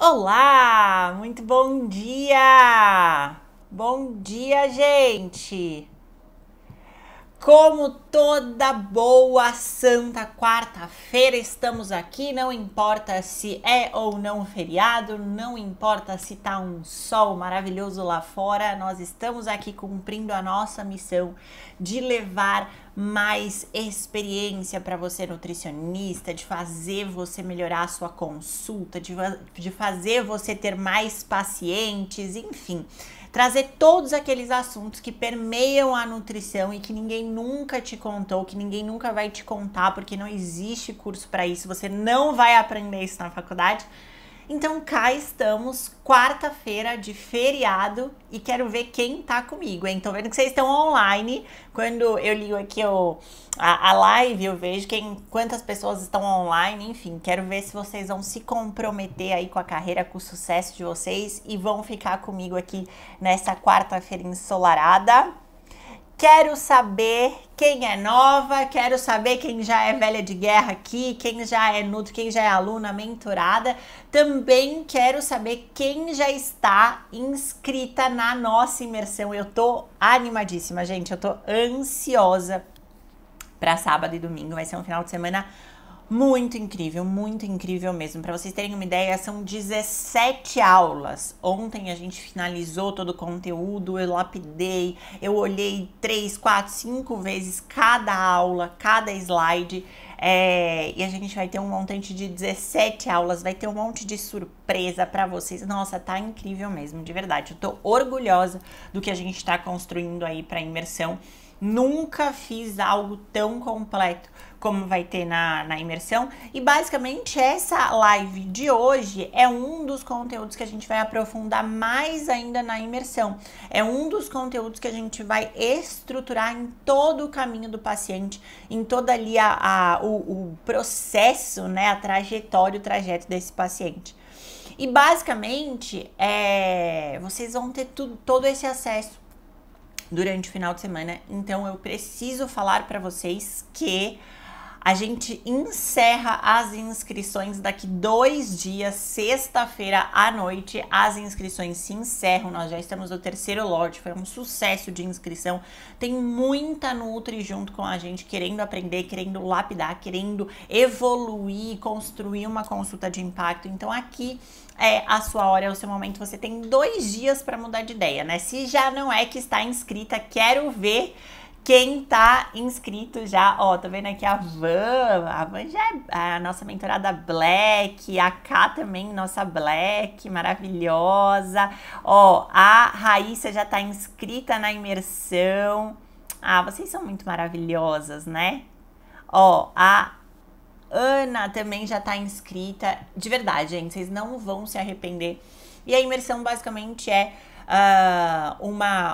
Olá, muito bom dia! Bom dia, gente! Como toda boa santa quarta-feira, estamos aqui, não importa se é ou não feriado, não importa se tá um sol maravilhoso lá fora, nós estamos aqui cumprindo a nossa missão de levar mais experiência para você nutricionista, de fazer você melhorar a sua consulta, de fazer você ter mais pacientes, enfim, trazer todos aqueles assuntos que permeiam a nutrição e que ninguém nunca te contou, que ninguém nunca vai te contar, porque não existe curso para isso, você não vai aprender isso na faculdade. Então cá estamos, quarta-feira de feriado, e quero ver quem tá comigo, hein? Tô vendo que vocês estão online. Quando eu ligo aqui a live, eu vejo quantas pessoas estão online, enfim, quero ver se vocês vão se comprometer aí com a carreira, com o sucesso de vocês e vão ficar comigo aqui nessa quarta-feira ensolarada. Quero saber quem é nova, quero saber quem já é velha de guerra aqui, quem já é nutri, quem já é aluna mentorada. Também quero saber quem já está inscrita na nossa imersão. Eu tô animadíssima, gente, eu tô ansiosa para sábado e domingo. Vai ser um final de semana muito incrível mesmo. Para vocês terem uma ideia, são 17 aulas. Ontem a gente finalizou todo o conteúdo, eu lapidei, eu olhei 3, 4, 5 vezes cada aula, cada slide. E a gente vai ter um montante de 17 aulas, vai ter um monte de surpresa para vocês. Nossa, tá incrível mesmo, de verdade. Eu tô orgulhosa do que a gente tá construindo aí para imersão. Nunca fiz algo tão completo como vai ter na imersão. E basicamente essa live de hoje é um dos conteúdos que a gente vai aprofundar mais ainda na imersão. É um dos conteúdos que a gente vai estruturar em todo o caminho do paciente, em todo ali o processo, né, a trajetória, o trajeto desse paciente. E basicamente vocês vão ter todo esse acesso durante o final de semana. Então eu preciso falar para vocês que a gente encerra as inscrições daqui 2 dias, sexta-feira à noite. As inscrições se encerram, nós já estamos no 3º lote, foi um sucesso de inscrição. Tem muita nutri junto com a gente, querendo aprender, querendo lapidar, querendo evoluir, construir uma consulta de impacto. Então aqui é a sua hora, é o seu momento. Você tem 2 dias para mudar de ideia, né? Se já não é que está inscrita, quero ver quem tá inscrito já. Ó, tô vendo aqui a Van já é a nossa mentorada Black, a Ká também, nossa Black, maravilhosa. Ó, a Raíssa já tá inscrita na imersão. Ah, vocês são muito maravilhosas, né? Ó, a Ana também já tá inscrita. De verdade, gente, vocês não vão se arrepender. E a imersão basicamente é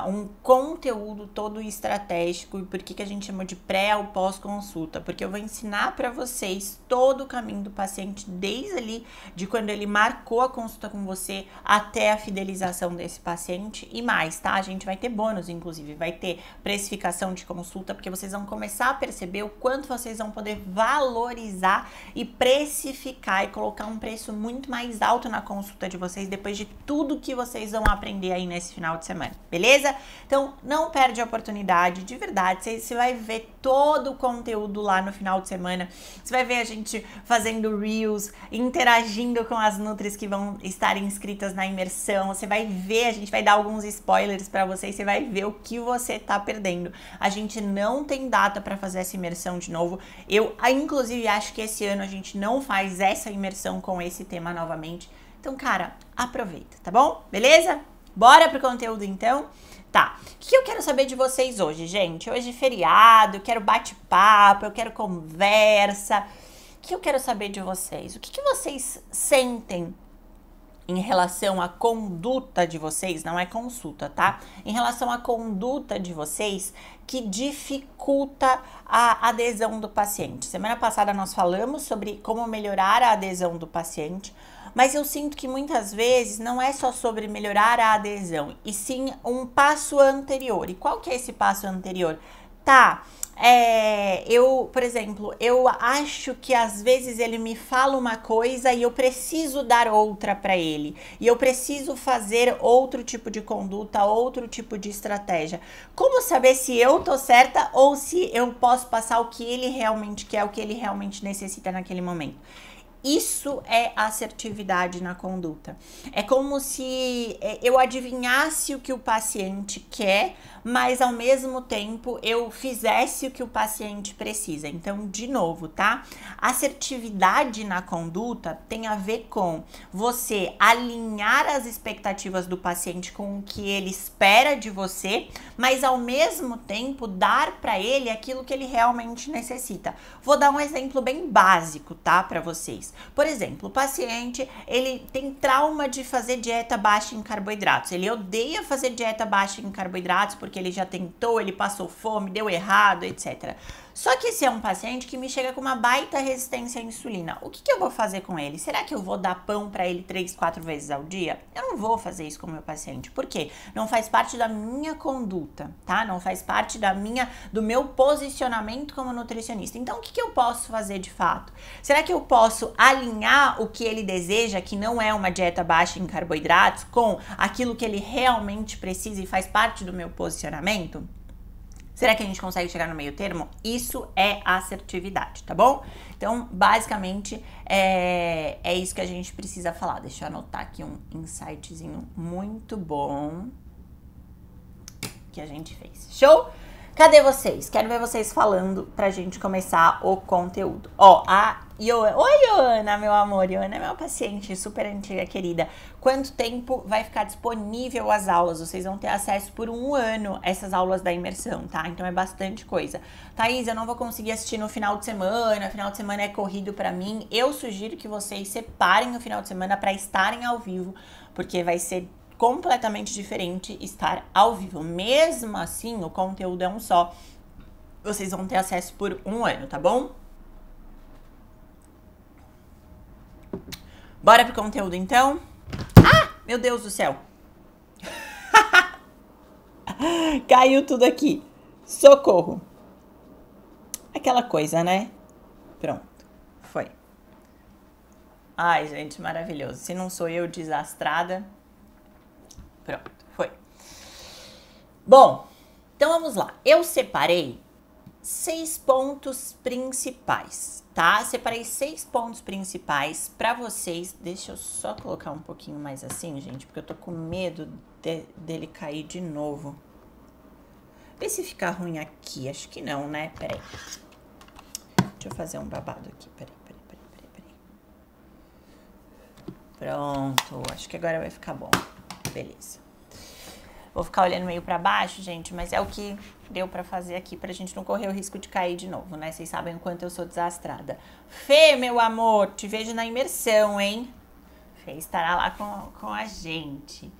um conteúdo todo estratégico. E por que a gente chama de pré ou pós-consulta? Porque eu vou ensinar para vocês todo o caminho do paciente, desde ali de quando ele marcou a consulta com você até a fidelização desse paciente e mais, tá? A gente vai ter bônus, inclusive, vai ter precificação de consulta, porque vocês vão começar a perceber o quanto vocês vão poder valorizar e precificar e colocar um preço muito mais alto na consulta de vocês depois de tudo que vocês vão aprender aí nesse final de semana, beleza? Então não perde a oportunidade, de verdade. Você vai ver todo o conteúdo lá no final de semana. Você vai ver a gente fazendo reels, interagindo com as nutris que vão estar inscritas na imersão. Você vai ver, a gente vai dar alguns spoilers para vocês. Você vai ver o que você tá perdendo. A gente não tem data para fazer essa imersão de novo. Eu inclusive acho que esse ano a gente não faz essa imersão com esse tema novamente. Então, cara, aproveita, tá bom? Beleza? Bora pro conteúdo, então? Tá, o que eu quero saber de vocês hoje, gente? Hoje é feriado, eu quero bate-papo, eu quero conversa. O que eu quero saber de vocês? O que vocês sentem em relação à conduta de vocês? Não é consulta, tá? Em relação à conduta de vocês que dificulta a adesão do paciente. Semana passada nós falamos sobre como melhorar a adesão do paciente, mas eu sinto que muitas vezes não é só sobre melhorar a adesão, e sim um passo anterior. E qual que é esse passo anterior? Tá, por exemplo, eu acho que às vezes ele me fala uma coisa e eu preciso dar outra para ele. E eu preciso fazer outro tipo de conduta, outro tipo de estratégia. Como saber se eu tô certa ou se eu posso passar o que ele realmente quer, o que ele realmente necessita naquele momento? Isso é assertividade na conduta. É como se eu adivinhasse o que o paciente quer, mas ao mesmo tempo eu fizesse o que o paciente precisa. Então, de novo, tá? Assertividade na conduta tem a ver com você alinhar as expectativas do paciente com o que ele espera de você, mas ao mesmo tempo dar para ele aquilo que ele realmente necessita. Vou dar um exemplo bem básico, tá, para vocês. Por exemplo, o paciente, ele tem trauma de fazer dieta baixa em carboidratos. Ele odeia fazer dieta baixa em carboidratos porque ele já tentou, ele passou fome, deu errado, etc. Só que esse é um paciente que me chega com uma baita resistência à insulina. O que eu vou fazer com ele? Será que eu vou dar pão para ele 3, 4 vezes ao dia? Eu não vou fazer isso com o meu paciente. Por quê? Não faz parte da minha conduta, tá? Não faz parte do meu posicionamento como nutricionista. Então, o que eu posso fazer de fato? Será que eu posso alinhar o que ele deseja, que não é uma dieta baixa em carboidratos, com aquilo que ele realmente precisa e faz parte do meu posicionamento? Será que a gente consegue chegar no meio termo? Isso é assertividade, tá bom? Então, basicamente, é isso que a gente precisa falar. Deixa eu anotar aqui um insightzinho muito bom que a gente fez. Show? Cadê vocês? Quero ver vocês falando pra gente começar o conteúdo. Ó, Oi, Ioana, meu amor. Ioana é meu paciente, super antiga, querida. Quanto tempo vai ficar disponível as aulas? Vocês vão ter acesso por 1 ano essas aulas da imersão, tá? Então é bastante coisa. Thaís, eu não vou conseguir assistir no final de semana é corrido pra mim. Eu sugiro que vocês separem o final de semana pra estarem ao vivo, porque vai ser completamente diferente estar ao vivo. Mesmo assim, o conteúdo é um só. Vocês vão ter acesso por 1 ano, tá bom? Bora pro conteúdo, então? Ah, meu Deus do céu. Caiu tudo aqui. Socorro. Aquela coisa, né? Pronto. Foi. Ai, gente, maravilhoso. Se não sou eu desastrada... Pronto, foi. Bom, então vamos lá. Eu separei 6 pontos principais, tá? Separei 6 pontos principais pra vocês. Deixa eu só colocar um pouquinho mais assim, gente, porque eu tô com medo dele cair de novo. Vê se fica ruim aqui. Acho que não, né? Peraí. Deixa eu fazer um babado aqui. Peraí. Pronto. Acho que agora vai ficar bom. Beleza. Vou ficar olhando meio pra baixo, gente, mas é o que deu pra fazer aqui pra gente não correr o risco de cair de novo, né? Vocês sabem o quanto eu sou desastrada. Fê, meu amor, te vejo na imersão, hein? Fê estará lá com a gente.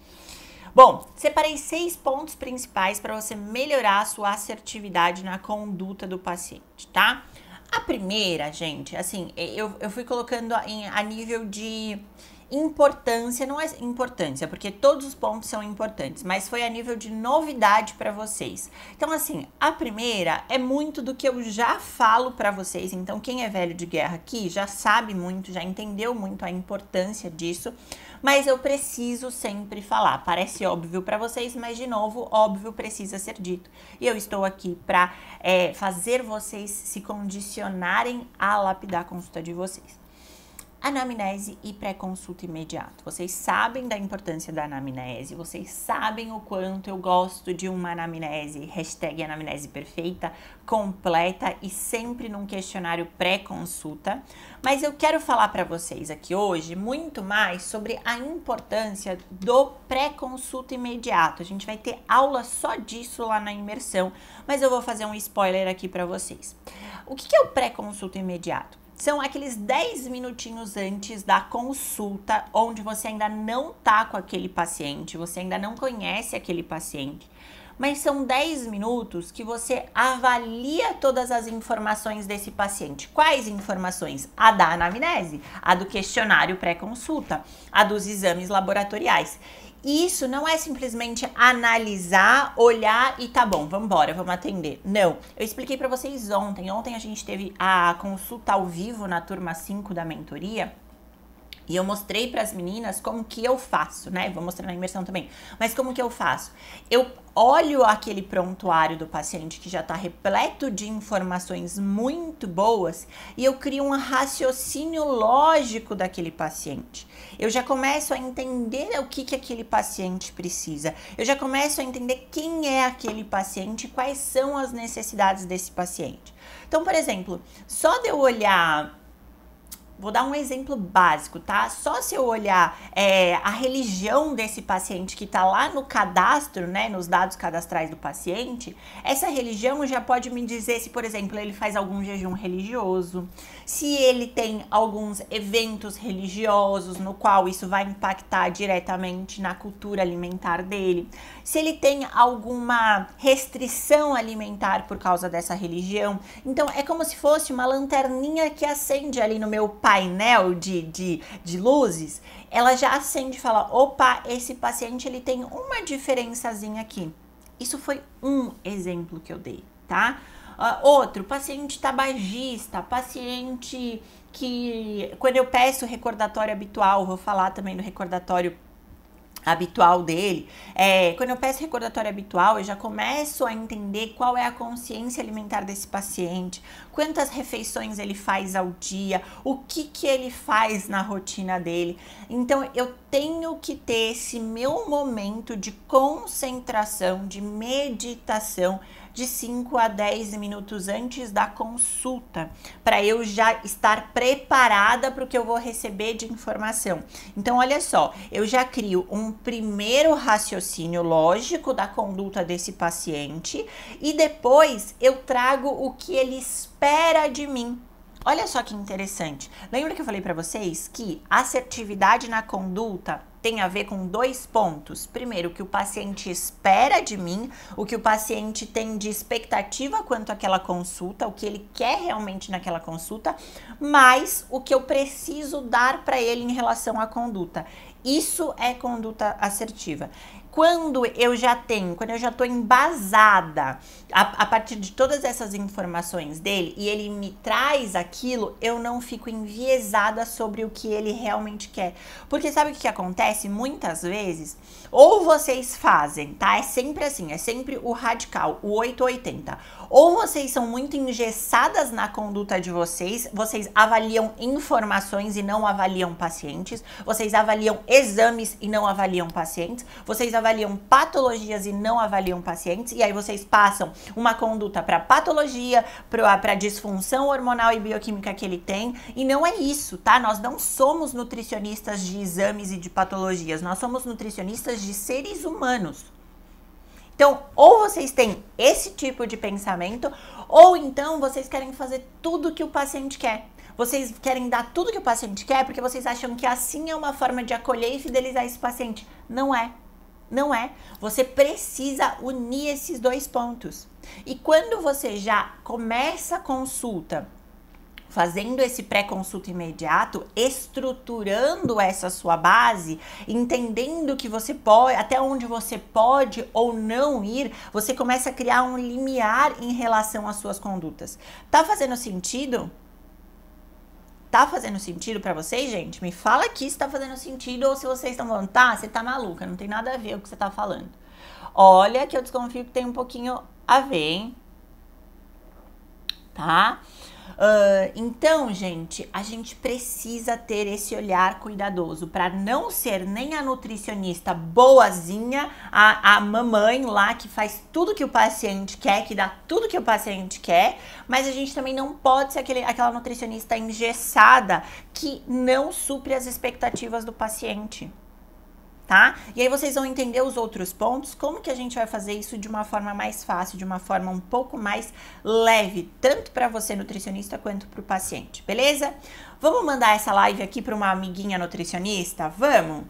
Bom, separei 6 pontos principais pra você melhorar a sua assertividade na conduta do paciente, tá? A primeira, gente, assim, eu fui colocando a nível de... importância, não é importância, porque todos os pontos são importantes, mas foi a nível de novidade para vocês. Então, assim, a primeira é muito do que eu já falo para vocês. Então, quem é velho de guerra aqui já sabe muito, já entendeu muito a importância disso, mas eu preciso sempre falar. Parece óbvio para vocês, mas, de novo, óbvio precisa ser dito. E eu estou aqui para fazer vocês se condicionarem a lapidar a consulta de vocês. Anamnese e pré-consulta imediato. Vocês sabem da importância da anamnese, vocês sabem o quanto eu gosto de uma anamnese, #anamnese perfeita, completa e sempre num questionário pré-consulta. Mas eu quero falar para vocês aqui hoje muito mais sobre a importância do pré-consulta imediato. A gente vai ter aula só disso lá na imersão, mas eu vou fazer um spoiler aqui para vocês. O que é o pré-consulta imediato? São aqueles 10 minutinhos antes da consulta, onde você ainda não tá com aquele paciente, você ainda não conhece aquele paciente. mas são 10 minutos que você avalia todas as informações desse paciente. Quais informações? A da anamnese, a do questionário pré-consulta, a dos exames laboratoriais. Isso não é simplesmente analisar, olhar e tá bom, vamos embora, vamos atender. Não, eu expliquei para vocês ontem. Ontem a gente teve a consulta ao vivo na turma 5 da mentoria. E eu mostrei para as meninas como que eu faço, né? Vou mostrar na imersão também. Mas como que eu faço? Eu olho aquele prontuário do paciente que já está repleto de informações muito boas e eu crio um raciocínio lógico daquele paciente. Eu já começo a entender o que aquele paciente precisa. Eu já começo a entender quem é aquele paciente e quais são as necessidades desse paciente. Então, por exemplo, só de eu olhar... Vou dar um exemplo básico, tá? Só se eu olhar a religião desse paciente que tá lá no cadastro, né, nos dados cadastrais do paciente, essa religião já pode me dizer se, por exemplo, ele faz algum jejum religioso, se ele tem alguns eventos religiosos no qual isso vai impactar diretamente na cultura alimentar dele, se ele tem alguma restrição alimentar por causa dessa religião. Então, é como se fosse uma lanterninha que acende ali no meu painel de luzes, ela já acende e fala, opa, esse paciente ele tem uma diferençazinha aqui. Isso foi um exemplo que eu dei, tá? Outro, paciente tabagista, paciente que, quando eu peço recordatório habitual, vou falar também do recordatório habitual dele, quando eu peço recordatório habitual, eu já começo a entender qual é a consciência alimentar desse paciente, quantas refeições ele faz ao dia, o que ele faz na rotina dele. Então, eu tenho que ter esse meu momento de concentração, de meditação, de 5 a 10 minutos antes da consulta, para eu já estar preparada para o que eu vou receber de informação. Então, olha só, eu já crio um primeiro raciocínio lógico da conduta desse paciente e depois eu trago o que ele espera de mim. Olha só que interessante. Lembra que eu falei para vocês que assertividade na conduta tem a ver com 2 pontos. Primeiro, o que o paciente espera de mim, o que o paciente tem de expectativa quanto àquela consulta, o que ele quer realmente naquela consulta, mais o que eu preciso dar para ele em relação à conduta. Isso é conduta assertiva. Quando eu já estou embasada a partir de todas essas informações dele e ele me traz aquilo, eu não fico enviesada sobre o que ele realmente quer. Porque sabe o que acontece? Muitas vezes, ou vocês fazem, tá? É sempre assim, é sempre o radical, o 880. Ou vocês são muito engessadas na conduta de vocês avaliam informações e não avaliam pacientes, vocês avaliam exames e não avaliam pacientes, vocês avaliam patologias e não avaliam pacientes, e aí vocês passam uma conduta para patologia, para disfunção hormonal e bioquímica que ele tem, e não é isso, tá? Nós não somos nutricionistas de exames e de patologias, nós somos nutricionistas de seres humanos. Então, ou vocês têm esse tipo de pensamento, ou então vocês querem fazer tudo que o paciente quer. Vocês querem dar tudo que o paciente quer porque vocês acham que assim é uma forma de acolher e fidelizar esse paciente. Não é. Não é. Você precisa unir esses 2 pontos. E quando você já começa a consulta, fazendo esse pré-consulta imediato, estruturando essa sua base, entendendo que você pode, até onde você pode ou não ir, você começa a criar um limiar em relação às suas condutas. Tá fazendo sentido? Tá fazendo sentido pra vocês, gente? Me fala aqui se tá fazendo sentido ou se vocês estão falando, tá, você tá maluca, não tem nada a ver com o que você tá falando. Olha que eu desconfio que tem um pouquinho a ver, hein? Tá? Então, gente, a gente precisa ter esse olhar cuidadoso para não ser nem a nutricionista boazinha, a mamãe lá que faz tudo que o paciente quer, que dá tudo que o paciente quer, mas a gente também não pode ser aquela nutricionista engessada que não supre as expectativas do paciente. Tá? E aí vocês vão entender os outros pontos, como que a gente vai fazer isso de uma forma mais fácil, de uma forma um pouco mais leve, tanto para você nutricionista quanto para o paciente, beleza? Vamos mandar essa live aqui para uma amiguinha nutricionista? Vamos?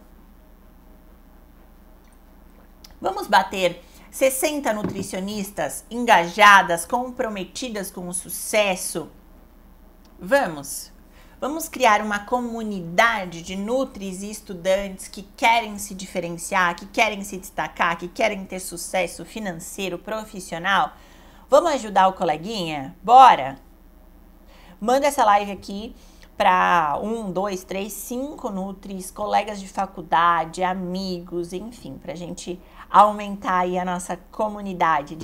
Vamos bater 60 nutricionistas engajadas, comprometidas com o sucesso. Vamos criar uma comunidade de nutris e estudantes que querem se diferenciar, que querem se destacar, que querem ter sucesso financeiro, profissional. Vamos ajudar o coleguinha? Bora? Manda essa live aqui para 1, 2, 3, 5 nutris, colegas de faculdade, amigos, enfim, para a gente aumentar aí a nossa comunidade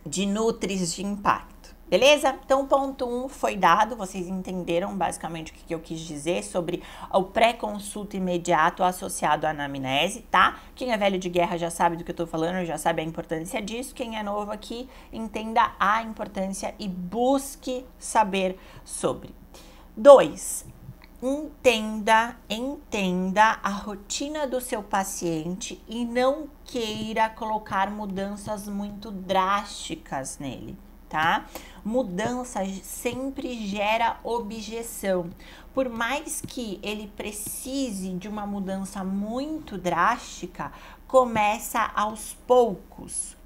de nutris de impacto. Beleza? Então, o ponto 1 foi dado, vocês entenderam basicamente o que eu quis dizer sobre o pré-consulta imediato associado à anamnese, tá? Quem é velho de guerra já sabe do que eu tô falando, já sabe a importância disso. Quem é novo aqui, entenda a importância e busque saber sobre. 2. Entenda a rotina do seu paciente e não queira colocar mudanças muito drásticas nele, tá? Mudança sempre gera objeção. Por mais que ele precise de uma mudança muito drástica, começa aos poucos.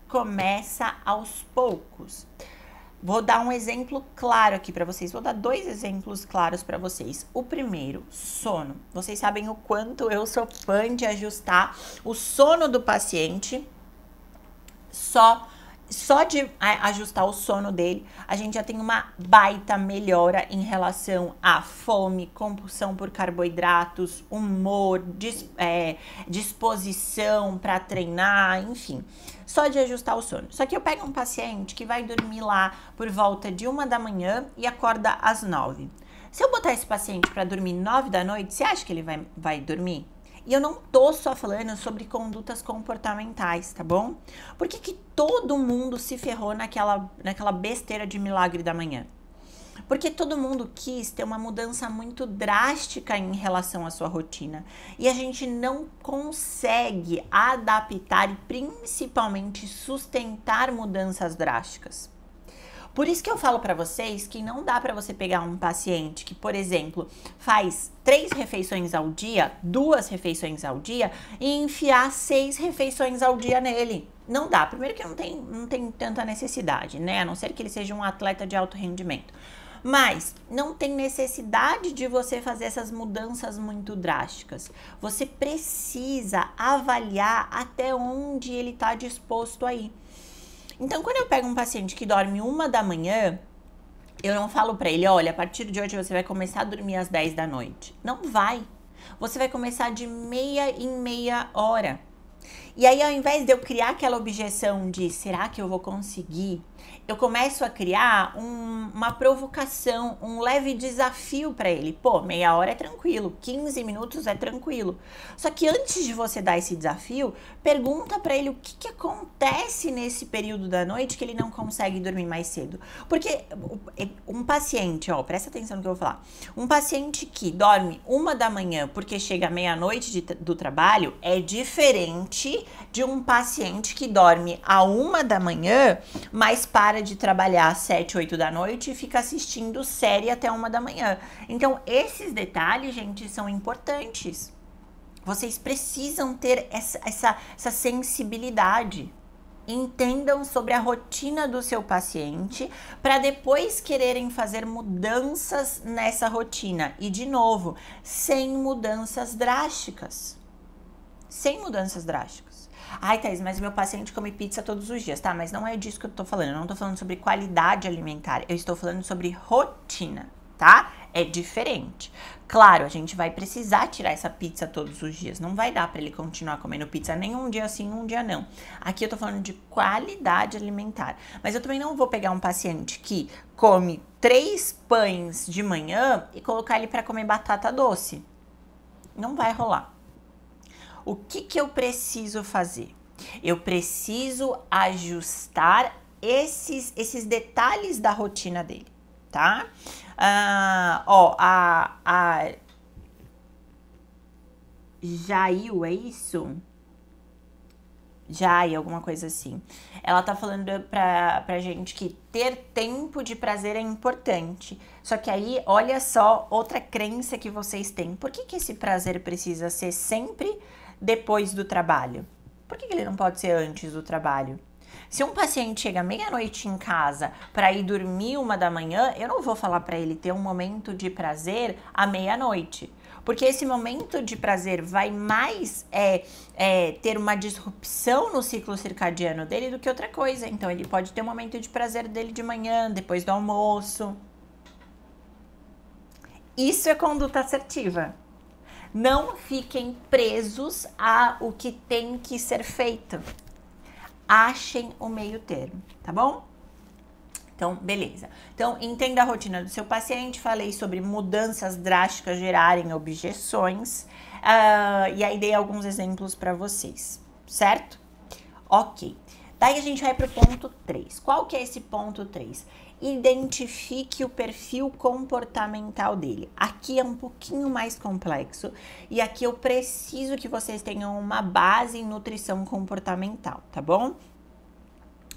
Vou dar um exemplo claro aqui para vocês. Vou dar 2 exemplos claros para vocês. O primeiro, sono. Vocês sabem o quanto eu sou fã de ajustar o sono do paciente. Só de ajustar o sono dele, a gente já tem uma baita melhora em relação à fome, compulsão por carboidratos, humor, disposição para treinar, enfim. Só de ajustar o sono. Só que eu pego um paciente que vai dormir lá por volta de 1 da manhã e acorda às 9. Se eu botar esse paciente para dormir 9 da noite, você acha que ele vai dormir? E eu não tô só falando sobre condutas comportamentais, tá bom? Por que todo mundo se ferrou naquela besteira de milagre da manhã? Porque todo mundo quis ter uma mudança muito drástica em relação à sua rotina. E a gente não consegue adaptar e principalmente sustentar mudanças drásticas. Por isso que eu falo para vocês que não dá para você pegar um paciente que, por exemplo, faz 3 refeições ao dia, 2 refeições ao dia e enfiar 6 refeições ao dia nele. Não dá. Primeiro que não tem tanta necessidade, né? A não ser que ele seja um atleta de alto rendimento. Mas não tem necessidade de você fazer essas mudanças muito drásticas. Você precisa avaliar até onde ele está disposto a ir. Então, quando eu pego um paciente que dorme 1 da manhã, eu não falo pra ele, olha, a partir de hoje você vai começar a dormir às 10 da noite. Não vai. Você vai começar de meia em meia hora. E aí, ao invés de eu criar aquela objeção de, será que eu vou conseguir? Eu começo a criar uma provocação, um leve desafio para ele. Pô, meia hora é tranquilo, 15 minutos é tranquilo. Só que antes de você dar esse desafio, pergunta para ele o que acontece nesse período da noite que ele não consegue dormir mais cedo. Porque um paciente, ó, presta atenção no que eu vou falar. Um paciente que dorme 1 da manhã porque chega meia-noite do trabalho é diferente de um paciente que dorme a 1 da manhã, mas para de trabalhar às 7, 8 da noite e fica assistindo série até 1 da manhã. Então, esses detalhes, gente, são importantes. Vocês precisam ter essa sensibilidade. Entendam sobre a rotina do seu paciente para depois quererem fazer mudanças nessa rotina. E, de novo, sem mudanças drásticas. Sem mudanças drásticas. Ai, Thaís, mas meu paciente come pizza todos os dias, tá? Mas não é disso que eu tô falando. Eu não tô falando sobre qualidade alimentar. Eu estou falando sobre rotina, tá? É diferente. Claro, a gente vai precisar tirar essa pizza todos os dias. Não vai dar pra ele continuar comendo pizza nem um dia sim, um dia não. Aqui eu tô falando de qualidade alimentar. Mas eu também não vou pegar um paciente que come 3 pães de manhã e colocar ele pra comer batata doce. Não vai rolar. O que eu preciso fazer? Eu preciso ajustar esses detalhes da rotina dele, tá? A Jail, é isso? Jai, alguma coisa assim. Ela tá falando pra gente que ter tempo de prazer é importante. Só que aí, olha só, outra crença que vocês têm. Por que esse prazer precisa ser sempre depois do trabalho? Por que ele não pode ser antes do trabalho? Se um paciente chega meia-noite em casa para ir dormir 1 da manhã, eu não vou falar para ele ter um momento de prazer à meia-noite. Porque esse momento de prazer vai mais ter uma disrupção no ciclo circadiano dele do que outra coisa. Então, ele pode ter um momento de prazer dele de manhã, depois do almoço. Isso é conduta assertiva. Não fiquem presos ao que tem que ser feito. Achem o meio termo, tá bom? Então, beleza. Então, entenda a rotina do seu paciente. Falei sobre mudanças drásticas gerarem objeções. E aí dei alguns exemplos para vocês, certo? Ok. Daí a gente vai para o ponto 3. Qual que é esse ponto 3? Identifique o perfil comportamental dele. Aqui é um pouquinho mais complexo e aqui eu preciso que vocês tenham uma base em nutrição comportamental, tá bom?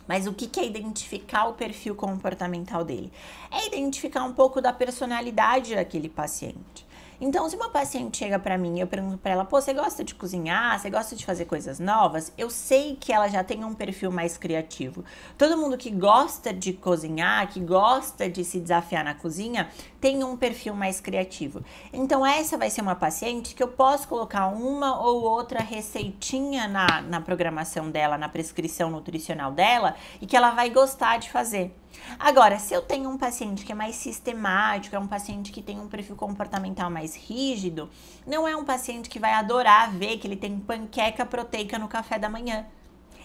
Mas o que é identificar o perfil comportamental dele? É identificar um pouco da personalidade daquele paciente. Então, se uma paciente chega pra mim e eu pergunto pra ela, pô, você gosta de cozinhar? Você gosta de fazer coisas novas? Eu sei que ela já tem um perfil mais criativo. Todo mundo que gosta de cozinhar, que gosta de se desafiar na cozinha, tem um perfil mais criativo. Então, essa vai ser uma paciente que eu posso colocar uma ou outra receitinha na programação dela, na prescrição nutricional dela, e que ela vai gostar de fazer. Agora, se eu tenho um paciente que é mais sistemático, é um paciente que tem um perfil comportamental mais rígido, não é um paciente que vai adorar ver que ele tem panqueca proteica no café da manhã.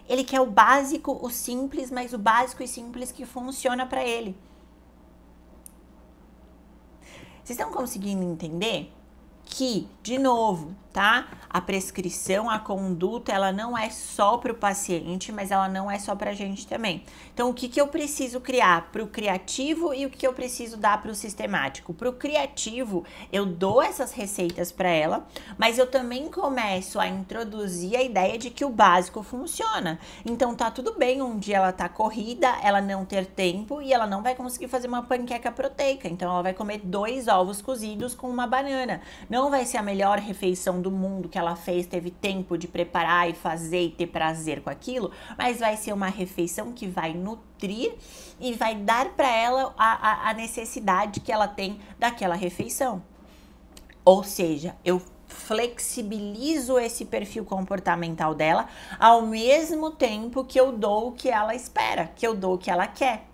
Ele quer o básico, o simples, mas o básico e simples que funciona para ele. Vocês estão conseguindo entender que, de novo, tá? A prescrição, a conduta, ela não é só para o paciente, mas ela não é só para a gente também. Então, o que eu preciso criar para o criativo e o que eu preciso dar para o sistemático? Para o criativo, eu dou essas receitas para ela, mas eu também começo a introduzir a ideia de que o básico funciona. Então, tá tudo bem um dia ela tá corrida, ela não ter tempo e ela não vai conseguir fazer uma panqueca proteica. Então, ela vai comer 2 ovos cozidos com uma banana. Não vai ser a melhor refeição do mundo que ela fez, teve tempo de preparar e fazer e ter prazer com aquilo, mas vai ser uma refeição que vai nutrir e vai dar para ela a necessidade que ela tem daquela refeição. Ou seja, eu flexibilizo esse perfil comportamental dela ao mesmo tempo que eu dou o que ela espera, que eu dou o que ela quer.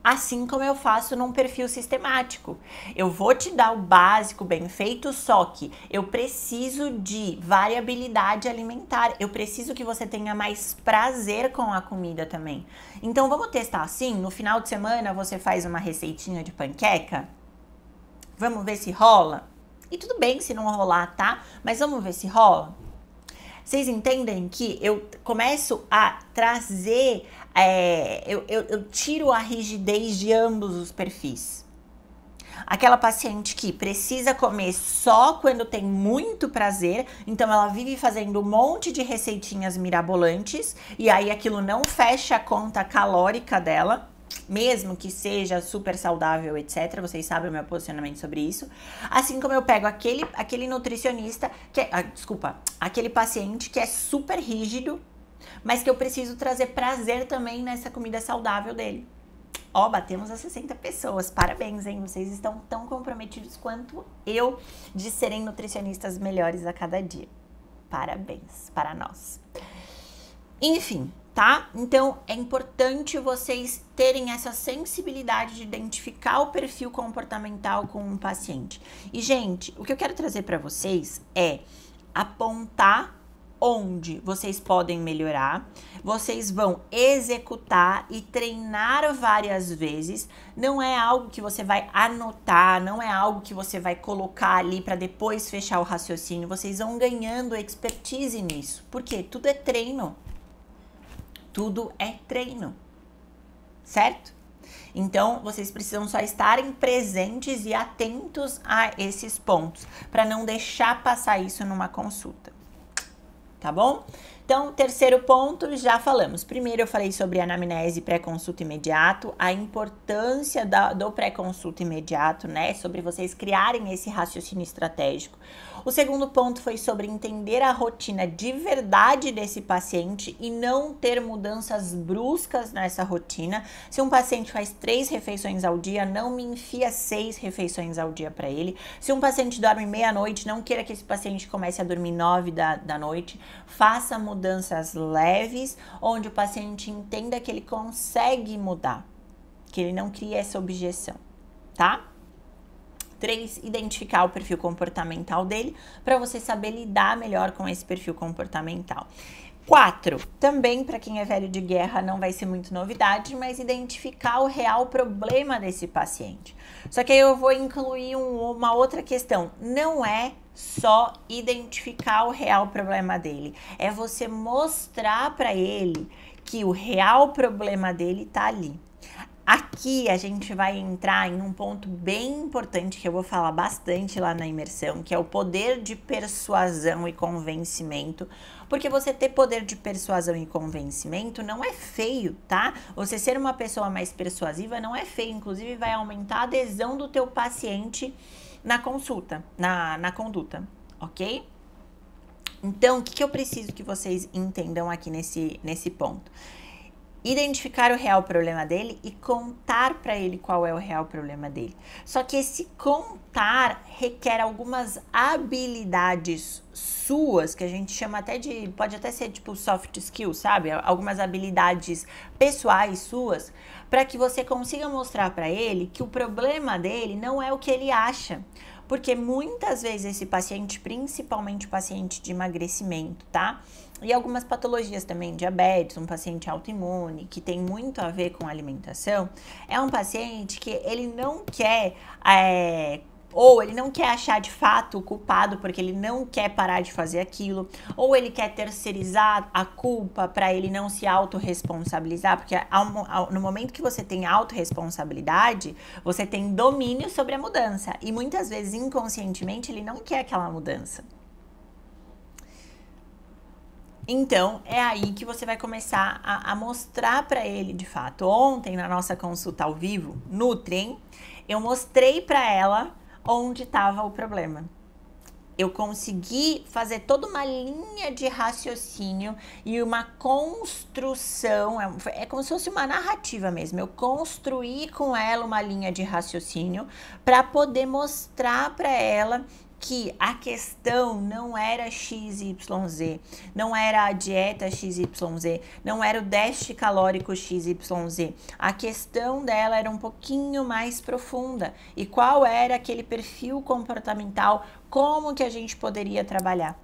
Assim como eu faço num perfil sistemático. Eu vou te dar o básico bem feito, só que eu preciso de variabilidade alimentar. Eu preciso que você tenha mais prazer com a comida também. Então vamos testar assim? No final de semana você faz uma receitinha de panqueca? Vamos ver se rola? E tudo bem se não rolar, tá? Mas vamos ver se rola? Vocês entendem que eu começo a trazer, eu tiro a rigidez de ambos os perfis. Aquela paciente que precisa comer só quando tem muito prazer, então ela vive fazendo um monte de receitinhas mirabolantes e aí aquilo não fecha a conta calórica dela. Mesmo que seja super saudável, etc. Vocês sabem o meu posicionamento sobre isso. Assim como eu pego aquele nutricionista, aquele paciente que é super rígido, mas que eu preciso trazer prazer também nessa comida saudável dele. Ó, batemos a 60 pessoas. Parabéns, hein? Vocês estão tão comprometidos quanto eu de serem nutricionistas melhores a cada dia. Parabéns para nós. Enfim, tá? Então, é importante vocês terem essa sensibilidade de identificar o perfil comportamental com um paciente. E, gente, o que eu quero trazer para vocês é apontar onde vocês podem melhorar, vocês vão executar e treinar várias vezes. Não é algo que você vai anotar, não é algo que você vai colocar ali para depois fechar o raciocínio. Vocês vão ganhando expertise nisso, porque tudo é treino. Tudo é treino, certo? Então, vocês precisam só estarem presentes e atentos a esses pontos, para não deixar passar isso numa consulta, tá bom? Então, terceiro ponto, já falamos. Primeiro eu falei sobre anamnese pré-consulta imediato, a importância do pré-consulta imediato, né? Sobre vocês criarem esse raciocínio estratégico. O segundo ponto foi sobre entender a rotina de verdade desse paciente e não ter mudanças bruscas nessa rotina. Se um paciente faz 3 refeições ao dia, não me enfia 6 refeições ao dia para ele. Se um paciente dorme meia-noite, não queira que esse paciente comece a dormir 9 da noite. Faça mudanças leves, onde o paciente entenda que ele consegue mudar, que ele não cria essa objeção, tá? 3, identificar o perfil comportamental dele, para você saber lidar melhor com esse perfil comportamental. 4, também para quem é velho de guerra não vai ser muito novidade, mas identificar o real problema desse paciente. Só que aí eu vou incluir uma outra questão, não é só identificar o real problema dele, é você mostrar para ele que o real problema dele tá ali. Aqui a gente vai entrar em um ponto bem importante que eu vou falar bastante lá na imersão, que é o poder de persuasão e convencimento. Porque você ter poder de persuasão e convencimento não é feio, tá? Você ser uma pessoa mais persuasiva não é feio, inclusive vai aumentar a adesão do teu paciente na consulta, na conduta, ok? Então, o que eu preciso que vocês entendam aqui nesse ponto? Identificar o real problema dele e contar para ele qual é o real problema dele. Só que esse contar requer algumas habilidades suas, que a gente chama até de, pode até ser tipo soft skills, sabe? Algumas habilidades pessoais suas, para que você consiga mostrar para ele que o problema dele não é o que ele acha. Porque muitas vezes esse paciente, principalmente o paciente de emagrecimento, tá? E algumas patologias também, diabetes, um paciente autoimune, que tem muito a ver com alimentação, é um paciente que ele não quer, ou ele não quer achar de fato o culpado porque ele não quer parar de fazer aquilo, ou ele quer terceirizar a culpa para ele não se autorresponsabilizar, porque no momento que você tem autorresponsabilidade, você tem domínio sobre a mudança, e muitas vezes inconscientemente ele não quer aquela mudança. Então, é aí que você vai começar a mostrar para ele de fato. Ontem, na nossa consulta ao vivo, Nutrem, eu mostrei para ela onde estava o problema. Eu consegui fazer toda uma linha de raciocínio e uma construção, é como se fosse uma narrativa mesmo. Eu construí com ela uma linha de raciocínio para poder mostrar para ela que a questão não era XYZ, não era a dieta XYZ, não era o déficit calórico XYZ. A questão dela era um pouquinho mais profunda. E qual era aquele perfil comportamental, como que a gente poderia trabalhar?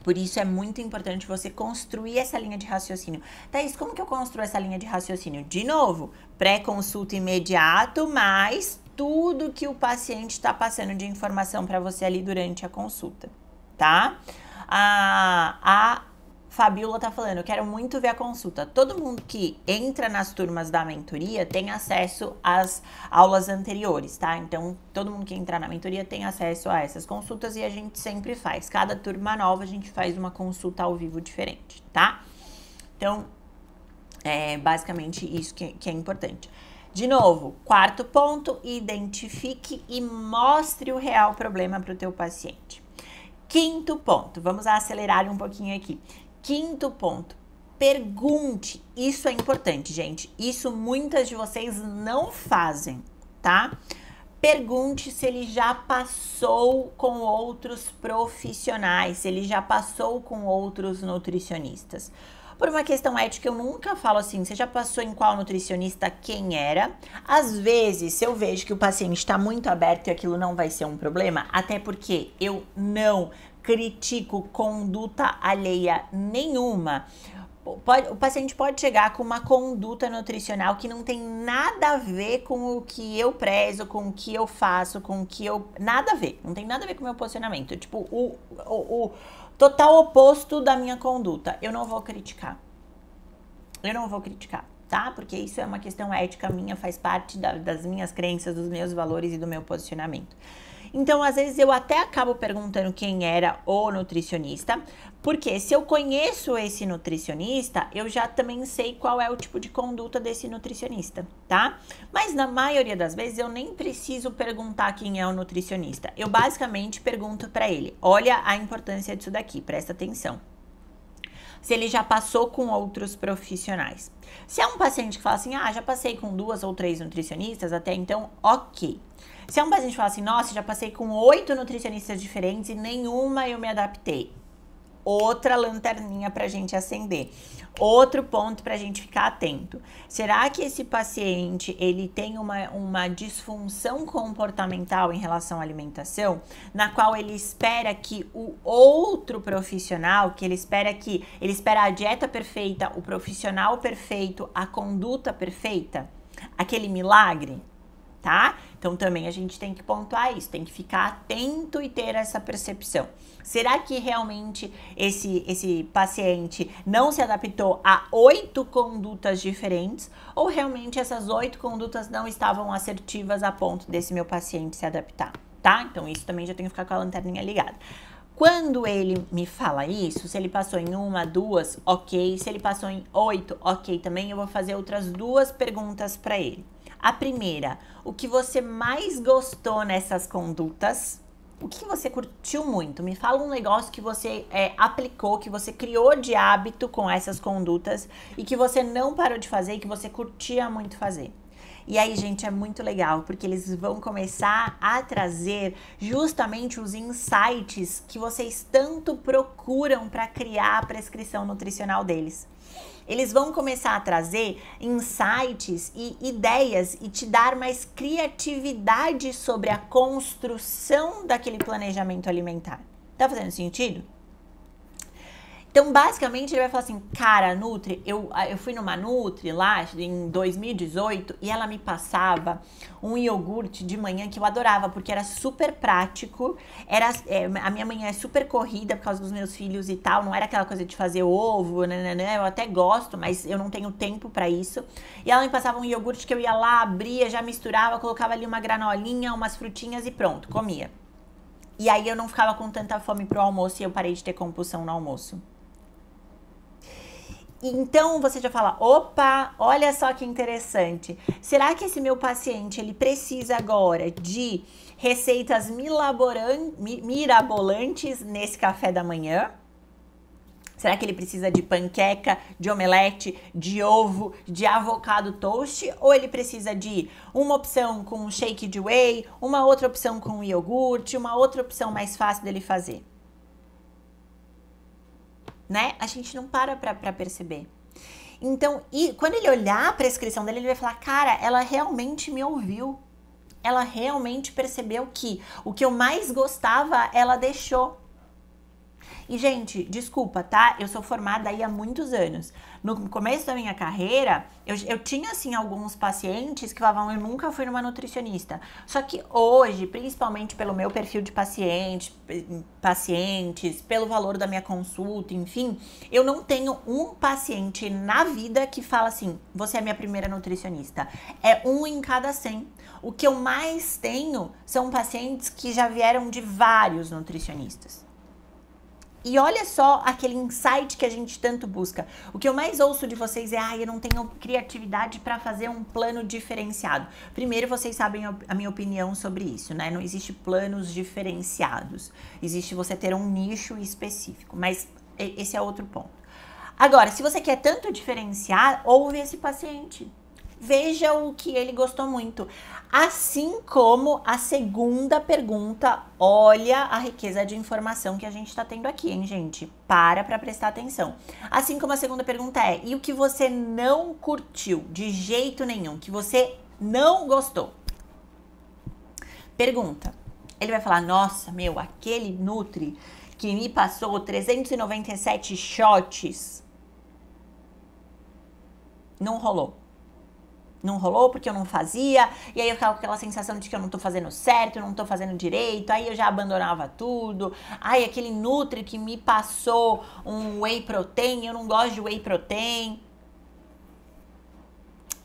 Por isso é muito importante você construir essa linha de raciocínio. Thaís, como que eu construo essa linha de raciocínio? De novo, pré-consulta imediato, mas tudo que o paciente está passando de informação para você ali durante a consulta, tá? A Fabiola tá falando, eu quero muito ver a consulta. Todo mundo que entra nas turmas da mentoria tem acesso às aulas anteriores, tá? Então, todo mundo que entrar na mentoria tem acesso a essas consultas e a gente sempre faz. Cada turma nova a gente faz uma consulta ao vivo diferente, tá? Então, é basicamente isso que é importante. De novo, quarto ponto, identifique e mostre o real problema para o teu paciente. Quinto ponto, vamos acelerar um pouquinho aqui. Quinto ponto, pergunte. Isso é importante, gente. Isso muitas de vocês não fazem, tá? Pergunte se ele já passou com outros profissionais, se ele já passou com outros nutricionistas. Por uma questão ética, eu nunca falo assim, você já passou em qual nutricionista, quem era? Às vezes, se eu vejo que o paciente está muito aberto e aquilo não vai ser um problema, até porque eu não critico conduta alheia nenhuma. O paciente pode chegar com uma conduta nutricional que não tem nada a ver com o que eu prezo, com o que eu faço, com o que eu... Nada a ver, não tem nada a ver com o meu posicionamento. Tipo, o total oposto da minha conduta. Eu não vou criticar. Eu não vou criticar, tá? Porque isso é uma questão ética minha, faz parte das minhas crenças, dos meus valores e do meu posicionamento. Então, às vezes, eu até acabo perguntando quem era o nutricionista, porque se eu conheço esse nutricionista, eu já também sei qual é o tipo de conduta desse nutricionista, tá? Mas na maioria das vezes eu nem preciso perguntar quem é o nutricionista. Eu basicamente pergunto para ele: olha a importância disso daqui, presta atenção. Se ele já passou com outros profissionais. Se é um paciente que fala assim, já passei com 2 ou 3 nutricionistas, até então, ok. Se é um paciente que fala assim, nossa, já passei com 8 nutricionistas diferentes e nenhuma eu me adaptei. Outra lanterninha pra gente acender. Outro ponto pra gente ficar atento. Será que esse paciente, ele tem uma disfunção comportamental em relação à alimentação, na qual ele espera que o outro profissional, ele espera a dieta perfeita, o profissional perfeito, a conduta perfeita, aquele milagre? Tá? Então também a gente tem que pontuar isso, tem que ficar atento e ter essa percepção. Será que realmente esse paciente não se adaptou a 8 condutas diferentes ou realmente essas 8 condutas não estavam assertivas a ponto desse meu paciente se adaptar, tá? Então isso também já tem que ficar com a lanterninha ligada. Quando ele me fala isso, se ele passou em 1, 2, ok. Se ele passou em 8, ok também, eu vou fazer outras 2 perguntas para ele. A primeira, o que você mais gostou nessas condutas? O que você curtiu muito? Me fala um negócio que você aplicou, que você criou de hábito com essas condutas e que você não parou de fazer e que você curtia muito fazer. E aí, gente, é muito legal, porque eles vão começar a trazer justamente os insights que vocês tanto procuram para criar a prescrição nutricional deles. Eles vão começar a trazer insights e ideias e te dar mais criatividade sobre a construção daquele planejamento alimentar. Tá fazendo sentido? Então, basicamente, ele vai falar assim, cara, Nutri, eu fui numa Nutri lá em 2018 e ela me passava um iogurte de manhã que eu adorava, porque era super prático, a minha manhã é super corrida por causa dos meus filhos e tal, não era aquela coisa de fazer ovo, eu até gosto, mas eu não tenho tempo pra isso. E ela me passava um iogurte que eu ia lá, abria, já misturava, colocava ali uma granolinha, umas frutinhas e pronto, comia. E aí eu não ficava com tanta fome pro almoço e eu parei de ter compulsão no almoço. Então você já fala, opa, olha só que interessante. Será que esse meu paciente, ele precisa agora de receitas mirabolantes nesse café da manhã? Será que ele precisa de panqueca, de omelete, de ovo, de avocado toast? Ou ele precisa de uma opção com shake de whey, uma outra opção com iogurte, uma outra opção mais fácil dele fazer? Né? A gente não para pra perceber. Então, quando ele olhar a prescrição dele, ele vai falar, cara, ela realmente me ouviu. Ela realmente percebeu que o que eu mais gostava, ela deixou. E, gente, desculpa, tá? Eu sou formada aí há muitos anos. No começo da minha carreira, eu tinha, assim, alguns pacientes que falavam, eu nunca fui numa nutricionista. Só que hoje, principalmente pelo meu perfil de pacientes, pelo valor da minha consulta, enfim, eu não tenho um paciente na vida que fala assim, você é minha primeira nutricionista. É 1 em cada 100. O que eu mais tenho são pacientes que já vieram de vários nutricionistas. E olha só aquele insight que a gente tanto busca. O que eu mais ouço de vocês é, eu não tenho criatividade para fazer um plano diferenciado. Primeiro, vocês sabem a minha opinião sobre isso, né? Não existe planos diferenciados. Existe você ter um nicho específico, mas esse é outro ponto. Agora, se você quer tanto diferenciar, ouve esse paciente. Veja o que ele gostou muito. Assim como a segunda pergunta, olha a riqueza de informação que a gente tá tendo aqui, hein, gente? Para prestar atenção. Assim como a segunda pergunta é, e o que você não curtiu de jeito nenhum, que você não gostou? Pergunta. Ele vai falar, nossa, aquele Nutri que me passou 397 shots, não rolou. Não rolou porque eu não fazia, e aí eu ficava com aquela sensação de que eu não tô fazendo certo, eu não tô fazendo direito, aí eu já abandonava tudo. Ai, aquele Nutri que me passou um whey protein, eu não gosto de whey protein.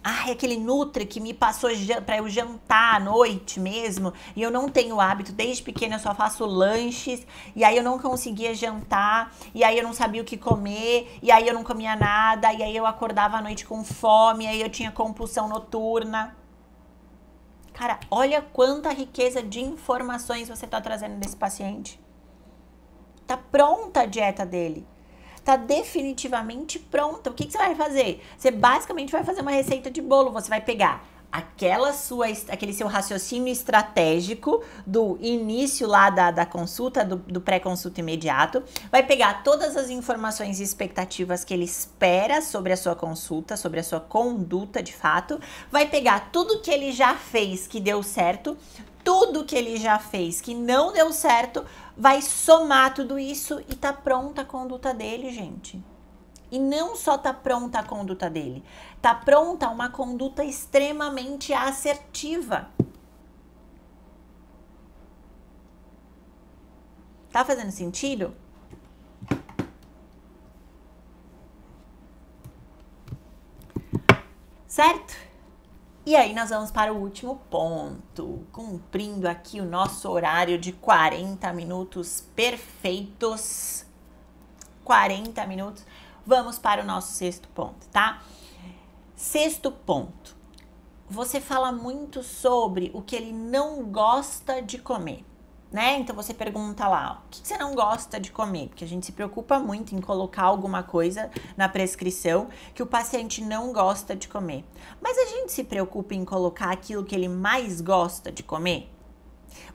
Ai, aquele Nutri que me passou para eu jantar à noite mesmo, e eu não tenho hábito, desde pequena eu só faço lanches, e aí eu não conseguia jantar, e aí eu não sabia o que comer, e aí eu não comia nada, e aí eu acordava à noite com fome, e aí eu tinha compulsão noturna. Cara, olha quanta riqueza de informações você tá trazendo desse paciente. Tá pronta a dieta dele. Tá definitivamente pronta. O que você vai fazer? Você basicamente vai fazer uma receita de bolo. Você vai pegar aquele seu raciocínio estratégico do início lá da consulta, do pré-consulta imediato, vai pegar todas as informações e expectativas que ele espera sobre a sua consulta, sobre a sua conduta de fato, vai pegar tudo que ele já fez que deu certo, tudo que ele já fez que não deu certo, vai somar tudo isso e tá pronta a conduta dele, gente. E não só tá pronta a conduta dele, tá pronta uma conduta extremamente assertiva. Tá fazendo sentido? Certo? E aí nós vamos para o último ponto, cumprindo aqui o nosso horário de 40 minutos perfeitos. 40 minutos. Vamos para o nosso sexto ponto, tá? Sexto ponto. Você fala muito sobre o que ele não gosta de comer, né? Então você pergunta lá, o que você não gosta de comer? Porque a gente se preocupa muito em colocar alguma coisa na prescrição que o paciente não gosta de comer. Mas a gente se preocupa em colocar aquilo que ele mais gosta de comer?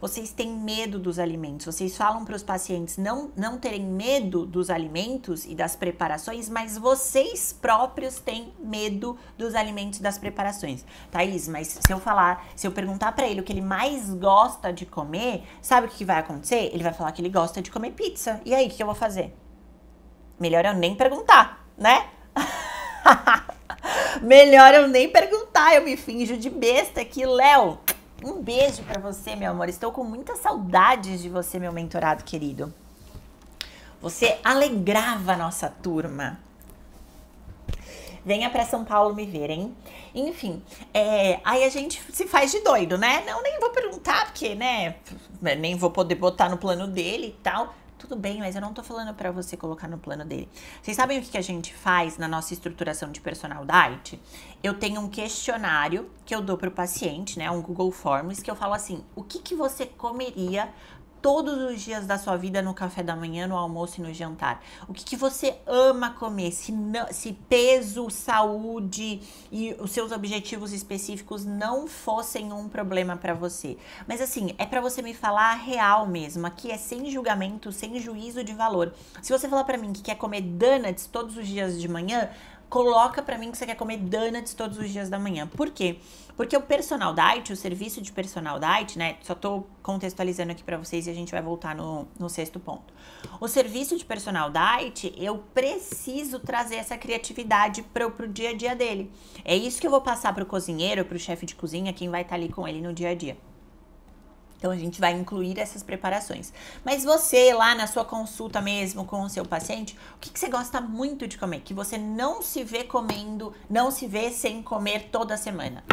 Vocês têm medo dos alimentos, vocês falam para os pacientes não terem medo dos alimentos e das preparações, mas vocês próprios têm medo dos alimentos e das preparações. Thaís, mas se eu perguntar para ele o que ele mais gosta de comer, sabe o que vai acontecer? Ele vai falar que ele gosta de comer pizza. E aí, o que eu vou fazer? Melhor eu nem perguntar, né? Melhor eu nem perguntar, eu me finjo de besta aqui, Léo. Um beijo pra você, meu amor. Estou com muitas saudades de você, meu mentorado querido. Você alegrava a nossa turma. Venha pra São Paulo me ver, hein? Enfim, aí a gente se faz de doido, né? Não, nem vou perguntar, porque, né? Nem vou poder botar no plano dele e tal. Tudo bem, mas eu não tô falando pra você colocar no plano dele. Vocês sabem o que a gente faz na nossa estruturação de personal diet? Eu tenho um questionário que eu dou pro paciente, né? Um Google Forms, que eu falo assim, o que você comeria todos os dias da sua vida no café da manhã, no almoço e no jantar? O que você ama comer? Se peso, saúde e os seus objetivos específicos não fossem um problema pra você. Mas assim, é pra você me falar a real mesmo. Aqui é sem julgamento, sem juízo de valor. Se você falar pra mim que quer comer donuts todos os dias de manhã, coloca pra mim que você quer comer donuts todos os dias da manhã. Por quê? Porque o personal diet, o serviço de personal diet, né? Só tô contextualizando aqui pra vocês e a gente vai voltar no sexto ponto. O serviço de personal diet, eu preciso trazer essa criatividade pro dia a dia dele. É isso que eu vou passar pro cozinheiro, pro chefe de cozinha, quem vai estar ali com ele no dia a dia. Então, a gente vai incluir essas preparações. Mas você, lá na sua consulta mesmo com o seu paciente, o que você gosta muito de comer? Que você não se vê comendo, não se vê sem comer toda semana?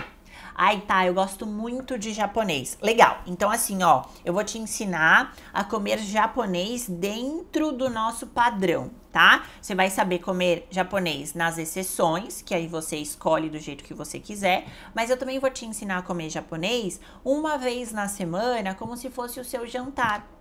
Ai, tá, eu gosto muito de japonês. Legal, então assim, ó, eu vou te ensinar a comer japonês dentro do nosso padrão, tá? Você vai saber comer japonês nas exceções, que aí você escolhe do jeito que você quiser, mas eu também vou te ensinar a comer japonês uma vez na semana, como se fosse o seu jantar.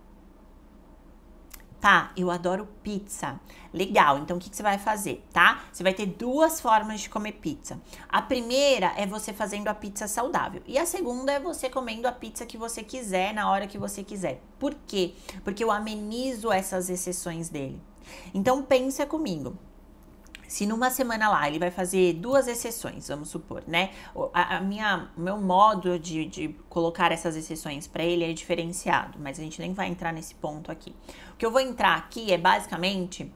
Tá, eu adoro pizza. Legal, então o que você vai fazer, tá? Você vai ter duas formas de comer pizza. A primeira é você fazendo a pizza saudável. E a segunda é você comendo a pizza que você quiser, na hora que você quiser. Por quê? Porque eu amenizo essas exceções dele. Então pensa comigo. Se numa semana lá ele vai fazer 2 exceções, vamos supor, né? O meu modo de colocar essas exceções para ele é diferenciado, mas a gente nem vai entrar nesse ponto aqui. O que eu vou entrar aqui é basicamente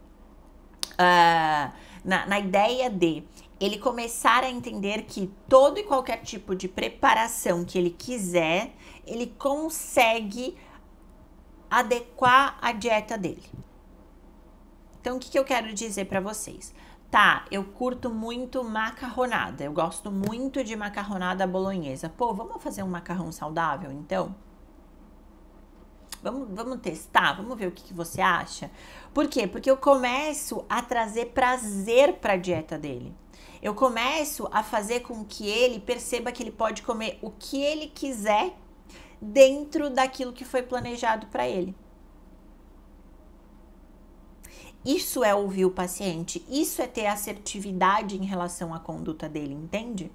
na ideia de ele começar a entender que todo e qualquer tipo de preparação que ele quiser, ele consegue adequar a dieta dele. Então, o que eu quero dizer para vocês? Tá, eu curto muito macarronada. Eu gosto muito de macarronada bolonhesa. Pô, vamos fazer um macarrão saudável, então? Vamos testar, vamos ver o que você acha. Por quê? Porque eu começo a trazer prazer para a dieta dele. Eu começo a fazer com que ele perceba que ele pode comer o que ele quiser dentro daquilo que foi planejado para ele. Isso é ouvir o paciente, isso é ter assertividade em relação à conduta dele, entende?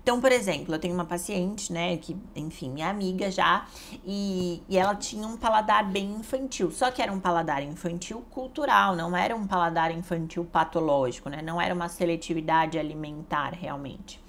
Então, por exemplo, eu tenho uma paciente, né, que, enfim, minha amiga já, e ela tinha um paladar bem infantil, só que era um paladar infantil cultural, não era um paladar infantil patológico, né, não era uma seletividade alimentar realmente.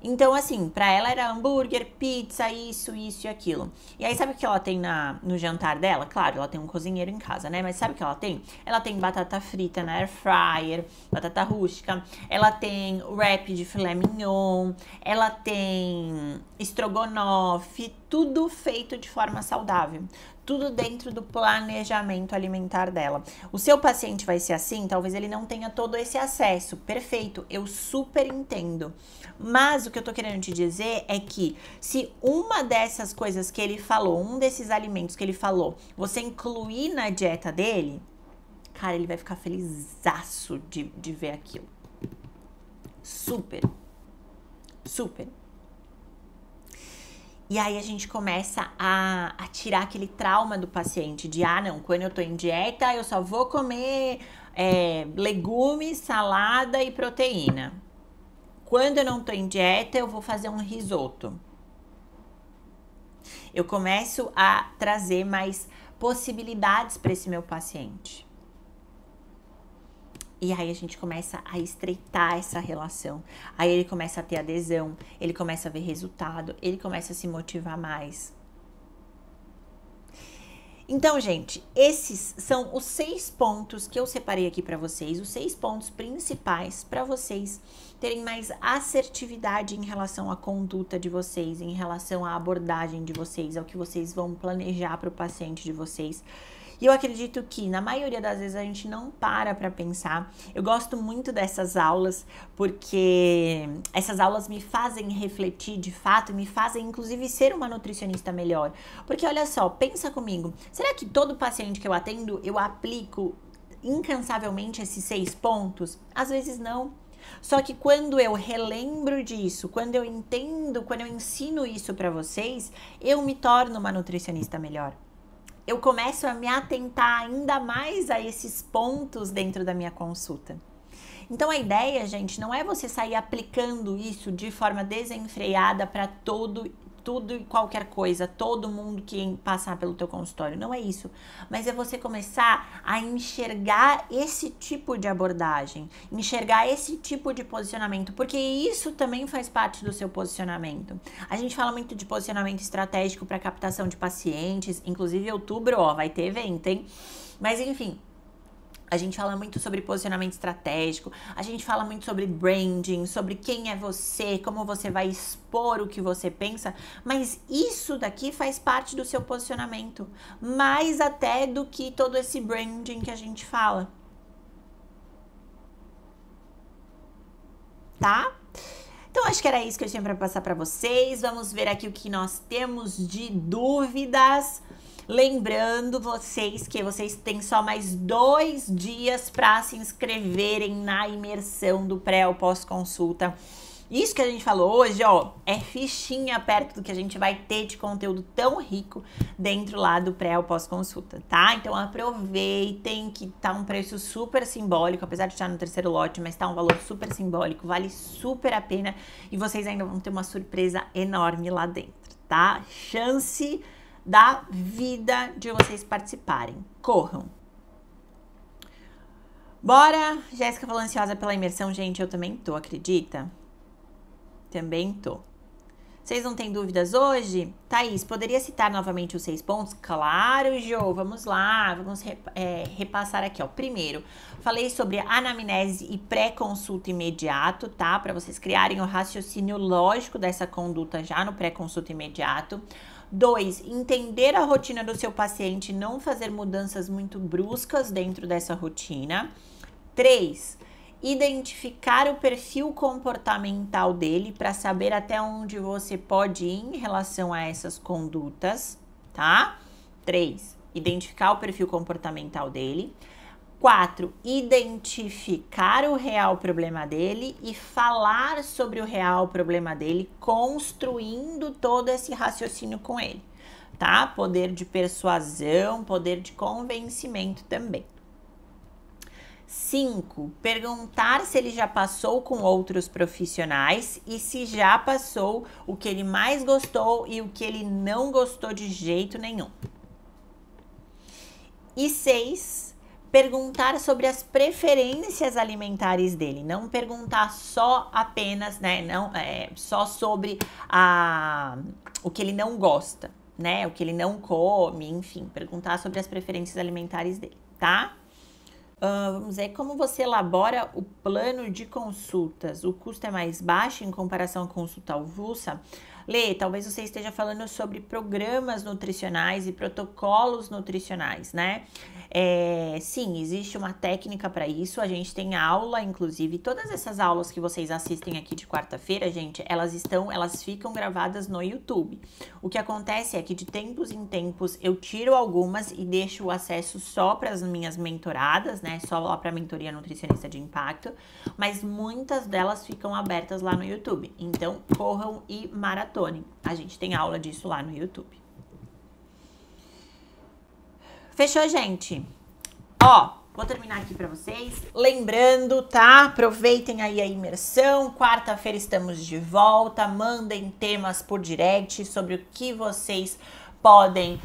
Então, assim, pra ela era hambúrguer, pizza, isso e aquilo. E aí, sabe o que ela tem no jantar dela? Claro, ela tem um cozinheiro em casa, né? Mas sabe o que ela tem? Ela tem batata frita na air fryer, batata rústica, ela tem wrap de filé mignon, ela tem estrogonofe, tudo feito de forma saudável. Tudo dentro do planejamento alimentar dela. O seu paciente vai ser assim, talvez ele não tenha todo esse acesso. Perfeito, eu super entendo. Mas o que eu tô querendo te dizer é que se uma dessas coisas que ele falou, um desses alimentos que ele falou, você incluir na dieta dele, cara, ele vai ficar felizaço de ver aquilo. Super. Super. E aí a gente começa a tirar aquele trauma do paciente de, não, quando eu tô em dieta eu só vou comer legumes, salada e proteína. Quando eu não tô em dieta eu vou fazer um risoto. Eu começo a trazer mais possibilidades para esse meu paciente. E aí a gente começa a estreitar essa relação. Aí ele começa a ter adesão, ele começa a ver resultado, ele começa a se motivar mais. Então, gente, esses são os 6 pontos que eu separei aqui para vocês, os 6 pontos principais para vocês terem mais assertividade em relação à conduta de vocês, em relação à abordagem de vocês, ao que vocês vão planejar para o paciente de vocês. E eu acredito que, na maioria das vezes, a gente não para pensar. Eu gosto muito dessas aulas, porque essas aulas me fazem refletir de fato, me fazem, inclusive, ser uma nutricionista melhor. Porque, olha só, pensa comigo, será que todo paciente que eu atendo, eu aplico incansavelmente esses 6 pontos? Às vezes não. Só que quando eu relembro disso, quando eu entendo, quando eu ensino isso para vocês, eu me torno uma nutricionista melhor. Eu começo a me atentar ainda mais a esses pontos dentro da minha consulta. Então a ideia, gente, não é você sair aplicando isso de forma desenfreada para tudo e qualquer coisa, todo mundo que passar pelo teu consultório, não é isso. Mas é você começar a enxergar esse tipo de abordagem, enxergar esse tipo de posicionamento, porque isso também faz parte do seu posicionamento. A gente fala muito de posicionamento estratégico para captação de pacientes, inclusive em outubro, vai ter evento, hein? Mas enfim, a gente fala muito sobre posicionamento estratégico, a gente fala muito sobre branding, sobre quem é você, como você vai expor o que você pensa, mas isso daqui faz parte do seu posicionamento, mais até do que todo esse branding que a gente fala. Tá? Então, acho que era isso que eu tinha para passar para vocês. Vamos ver aqui o que nós temos de dúvidas. Lembrando vocês que vocês têm só mais 2 dias para se inscreverem na imersão do pré ou pós-consulta. Isso que a gente falou hoje, é fichinha perto do que a gente vai ter de conteúdo tão rico dentro lá do pré ou pós-consulta, tá? Então aproveitem que tá um preço super simbólico, apesar de estar no 3º lote, mas tá um valor super simbólico, vale super a pena e vocês ainda vão ter uma surpresa enorme lá dentro, tá? Chance da vida de vocês participarem. Corram! Bora! Jéssica falou ansiosa pela imersão. Gente, eu também tô, acredita? Também tô. Vocês não têm dúvidas hoje? Thaís, poderia citar novamente os 6 pontos? Claro, Jo, vamos lá, vamos repassar aqui, Primeiro, falei sobre anamnese e pré-consulta imediato, tá? Para vocês criarem o raciocínio lógico dessa conduta já no pré-consulta imediato. 2, entender a rotina do seu paciente, não fazer mudanças muito bruscas dentro dessa rotina. 3. Identificar o perfil comportamental dele para saber até onde você pode ir em relação a essas condutas, tá? 3. Identificar o perfil comportamental dele. 4. Identificar o real problema dele e falar sobre o real problema dele, construindo todo esse raciocínio com ele, tá? Poder de persuasão, poder de convencimento também. 5. Perguntar se ele já passou com outros profissionais e se já passou, o que ele mais gostou e o que ele não gostou de jeito nenhum. E 6. Perguntar sobre as preferências alimentares dele, não perguntar só apenas, né, não, só sobre o que ele não gosta, né, o que ele não come, enfim, perguntar sobre as preferências alimentares dele, tá? Vamos ver como você elabora o plano de consultas. O custo é mais baixo em comparação à consulta avulsa? Lê, talvez você esteja falando sobre programas nutricionais e protocolos nutricionais, né? Sim, existe uma técnica para isso. A gente tem aula, inclusive, todas essas aulas que vocês assistem aqui de quarta-feira, gente, elas ficam gravadas no YouTube. O que acontece é que de tempos em tempos eu tiro algumas e deixo o acesso só para as minhas mentoradas, né? Só lá para a mentoria nutricionista de impacto, mas muitas delas ficam abertas lá no YouTube. Então, corram e maratonem. A gente tem aula disso lá no YouTube. Fechou, gente? Ó, vou terminar aqui pra vocês. Lembrando, tá? Aproveitem aí a imersão. Quarta-feira estamos de volta. Mandem temas por direct sobre o que vocês podem,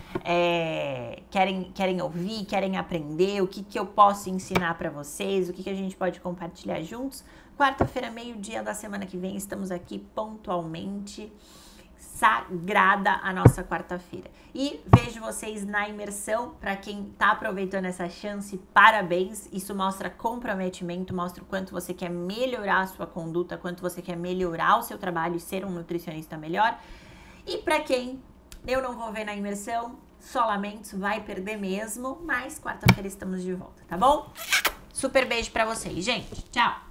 querem ouvir, querem aprender, o que eu posso ensinar pra vocês, o que a gente pode compartilhar juntos. Quarta-feira, meio-dia da semana que vem, estamos aqui pontualmente. Sagrada a nossa quarta-feira. E vejo vocês na imersão. Para quem tá aproveitando essa chance, parabéns. Isso mostra comprometimento, mostra o quanto você quer melhorar a sua conduta, quanto você quer melhorar o seu trabalho e ser um nutricionista melhor. E para quem eu não vou ver na imersão, só lamentos, vai perder mesmo, mas quarta-feira estamos de volta, tá bom? Super beijo para vocês, gente. Tchau!